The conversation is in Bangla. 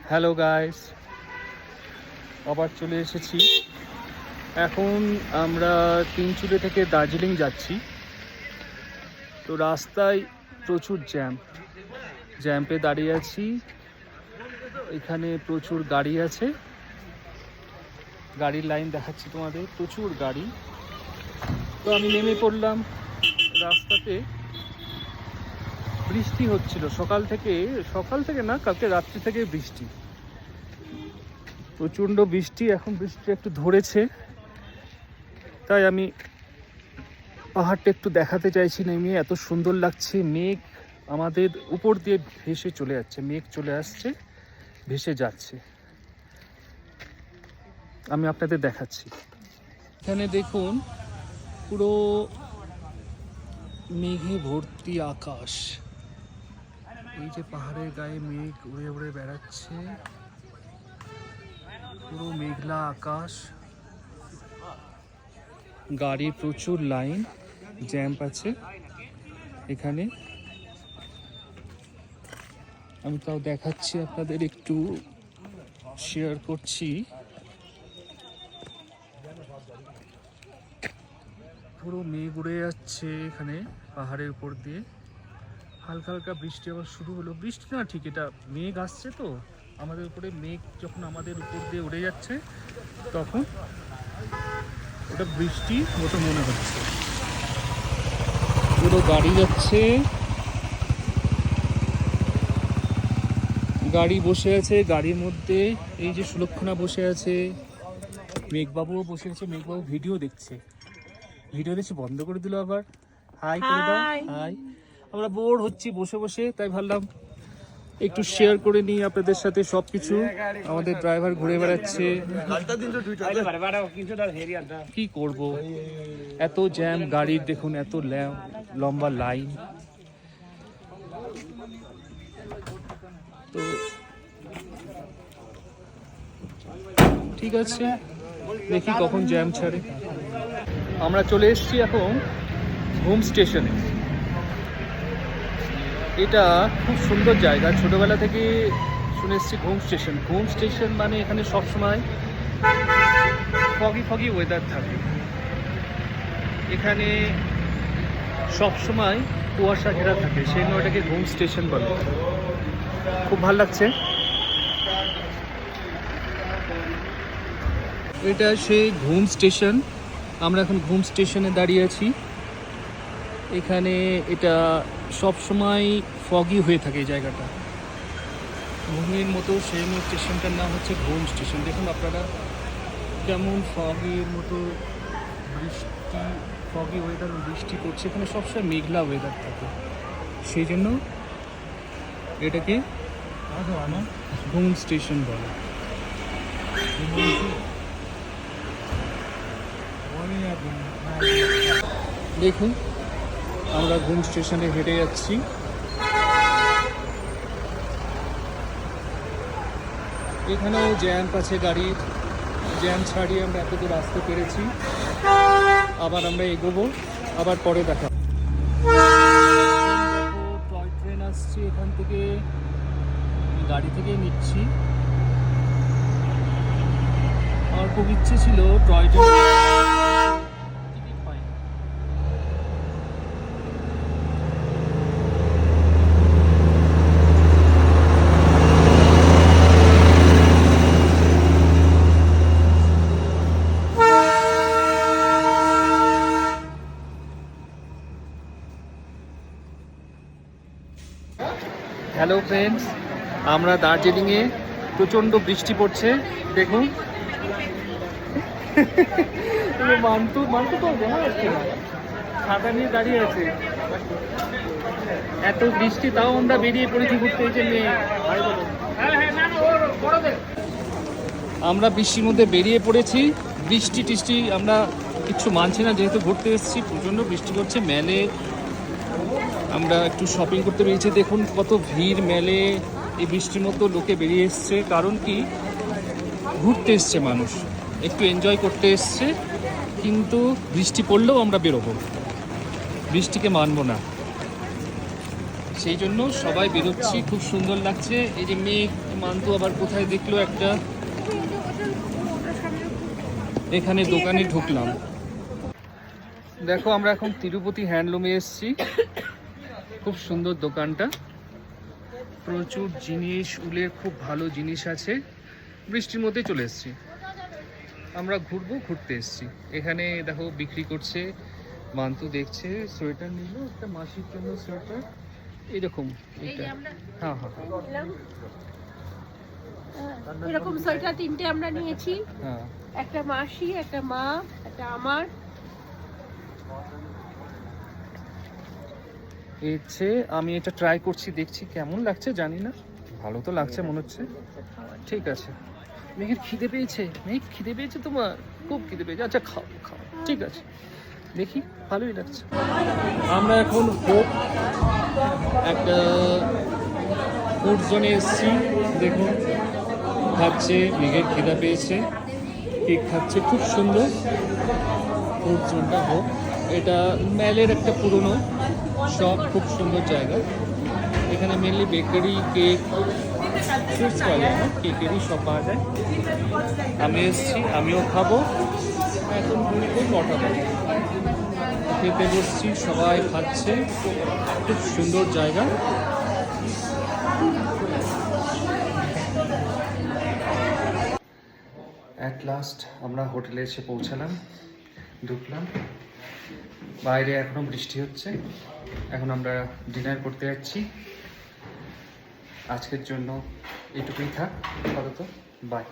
হ্যালো গাইস, আবার চলে এসেছি। এখন আমরা তিনচুলে থেকে দার্জিলিং যাচ্ছি। তো রাস্তায় প্রচুর জ্যাম্পে দাঁড়িয়ে আছি। এখানে প্রচুর গাড়ি আছে, গাড়ির লাইন দেখাচ্ছি তোমাদের, প্রচুর গাড়ি। তো আমি নেমে পড়লাম রাস্তাতে। বৃষ্টি হচ্ছিল সকাল থেকে না, কালকে রাত্রি থেকে বৃষ্টি, প্রচণ্ড বৃষ্টি। এখন বৃষ্টি একটু ধরেছে, তাই আমি পাহাড়টা একটু দেখাতে চাইছি নেমে। এত সুন্দর লাগছে, মেঘ আমাদের উপর দিয়ে ভেসে চলে যাচ্ছে, মেঘ চলে আসছে, ভেসে যাচ্ছে। আমি আপনাদের দেখাচ্ছি। এখানে দেখুন, পুরো মেঘে ভর্তি আকাশ। এই যে পাহাড়ের গায়ে মেঘ উড়ে উড়ে বেড়াচ্ছে, পুরো মেঘলা আকাশ। গাড়ির প্রচুর লাইন, জ্যাম্প আছে এখানে। আমি তাও দেখাচ্ছি আপনাদের, একটু শেয়ার করছি। পুরো মেঘ উড়ে যাচ্ছে এখানে পাহাড়ের উপর দিয়ে। হালকা হালকা বৃষ্টি আবার শুরু হলো। বৃষ্টি না ঠিক, এটা মেঘ আসছে তো আমাদের উপরে। মেঘ যখন আমাদের উপর দিয়ে উড়ে যাচ্ছে তখন ওটা বৃষ্টির মতো মনে হচ্ছে। পুরো গাড়ি যাচ্ছে, গাড়ি বসে আছে, গাড়ির মধ্যে এই যে সুলক্ষণা বসে আছে, মেঘবাবুও বসে আছে। মেঘবাবু ভিডিও দেখছে বন্ধ করে দিল আবার। হাই করে দাও, হাই। আমরা বোর হচ্ছি বসে বসে, তাই ভাবলাম একটু শেয়ার করে নিই আপনাদের সাথে সবকিছু। আমাদের ড্রাইভার ঘুরে বেড়াচ্ছে, কি করব, এত জ্যাম গাড়ির। দেখুন এত লম্বা লাইন। তো ঠিক আছে, দেখি কখন জ্যাম ছাড়ে। আমরা চলে এসেছি এখন ঘুম স্টেশনে। এটা খুব সুন্দর জায়গা, ছোটবেলা থেকে শুনে এসেছি ঘুম স্টেশন মানে এখানে সবসময় ফগি ওয়েদার থাকে। এখানে সবসময় কুয়াশা ঘেরা থাকে, সেই জন্য এটাকে ঘুম স্টেশন বলে। খুব ভালো লাগছে। এটা সেই ঘুম স্টেশন। আমরা এখন ঘুম স্টেশনে দাঁড়িয়ে আছি। এখানে এটা সব সময় ফগি হয়ে থাকে এই জায়গাটা, ঘুমের মতো। সেই স্টেশনটার নাম হচ্ছে ঘুম স্টেশন। দেখুন আপনারা কেমন ফগের মতো, ফগি ওয়েদার, বৃষ্টি পড়ছে। এখানে সবসময় মেঘলা ওয়েদার থাকে, সেই জন্য এটাকে ঘুম স্টেশন বলে। দেখুন আমরা ঘুম স্টেশনে হেঁটে যাচ্ছি। এখানেও জ্যাম্প আছে গাড়ির, জ্যাম ছাড়িয়ে আমরা এতদূর আসতে পেরেছি। আবার আমরা এগোবো, আবার পরে দেখা। টয় ট্রেন আসছে এখান থেকে, গাড়ি থেকে নিচ্ছি। আমার খুব ইচ্ছে ছিল টয় ট্রেন, টিকিট পাই। হ্যালো ফ্রেন্ডস, আমরা দার্জিলিংয়ে, প্রচণ্ড বৃষ্টি পড়ছে। দেখুন মান্তু তো দেখা যাচ্ছে না, ছাতা নিয়ে দাঁড়িয়ে আছে। এত বৃষ্টি, তাও আমরা বেরিয়ে পড়েছি ঘুরতে। এই যে মেয়ে, আমরা বৃষ্টির মধ্যে বেরিয়ে পড়েছি। বৃষ্টি টিষ্টি আমরা কিচ্ছু মানছি না, যেহেতু ঘুরতে এসেছি। প্রচণ্ড বৃষ্টি পড়ছে। মেলে আমরা একটু শপিং করতে বেরিয়েছি। দেখুন কত ভিড় মেলে, এই বৃষ্টির মতো লোকে বেরিয়ে এসছে। কারণ কি, ঘুরতে এসছে মানুষ, একটু এনজয় করতে এসছে। কিন্তু বৃষ্টি পড়লেও আমরা বেরোবো, বৃষ্টিকে মানবো না, সেই জন্য সবাই বেরোচ্ছি। খুব সুন্দর লাগছে। এই যে মেঘ মান্তু আবার কোথায় দেখলো একটা, এখানে দোকানে ঢুকলাম। দেখো আমরা এখন তিরুপতি হ্যান্ডলুমে এসেছি। খুব সুন্দর দোকানটা, প্রচুর জিনিস, উলের খুব ভালো জিনিস আছে। বৃষ্টির মধ্যে চলে এসেছি, আমরা ঘুরতে এসেছি। এখানে দেখো বিক্রি করছে, মান্তু দেখছে, সোয়েটার নিল একটা মাসির জন্য সোয়েটার এরকম। হ্যাঁ হ্যাঁ এরকম সোয়েটার 3টে আমরা নিয়েছি, হ্যাঁ। একটা মাসি, একটা মা, একটা আমার। এসে আমি এটা ট্রাই করছি, দেখছি কেমন লাগছে, জানি না, ভালো তো লাগছে মনে হচ্ছে। ঠিক আছে, মেঘের খিদে পেয়েছে, মেঘ খিদে পেয়েছে তোমার? খুব খিদে পেয়েছে, আচ্ছা খাও খাও, ঠিক আছে, দেখি ভালোই লাগছে। আমরা এখন হোপ একটা ফুড জোনে এসেছি, দেখুন খাচ্ছে, মেঘের খিদা পেয়েছে, কেক খাচ্ছে, খুব সুন্দর ফুড জোনটা হোক। এটা ম্যালের একটা পুরনো শপ, খুব সুন্দর জায়গা। এখানে মেনলি বেকারি, কেক, ফ্রুটস পাওয়া যায় না, কেকেরই সব পাওয়া যায়। আমি এসেছি, আমিও খাবো। এখন ঘুরিতে 9টা বাজে, খেতে বসছি, সবাই খাচ্ছে, খুব সুন্দর জায়গা। অ্যাট লাস্ট আমরা হোটেলে এসে পৌঁছালাম, ঢুকলাম। বাইরে এখনো বৃষ্টি হচ্ছে। এখন আমরা ডিনার করতে যাচ্ছি। আজকের জন্য এটুকুই থাক আপাতত, বাই।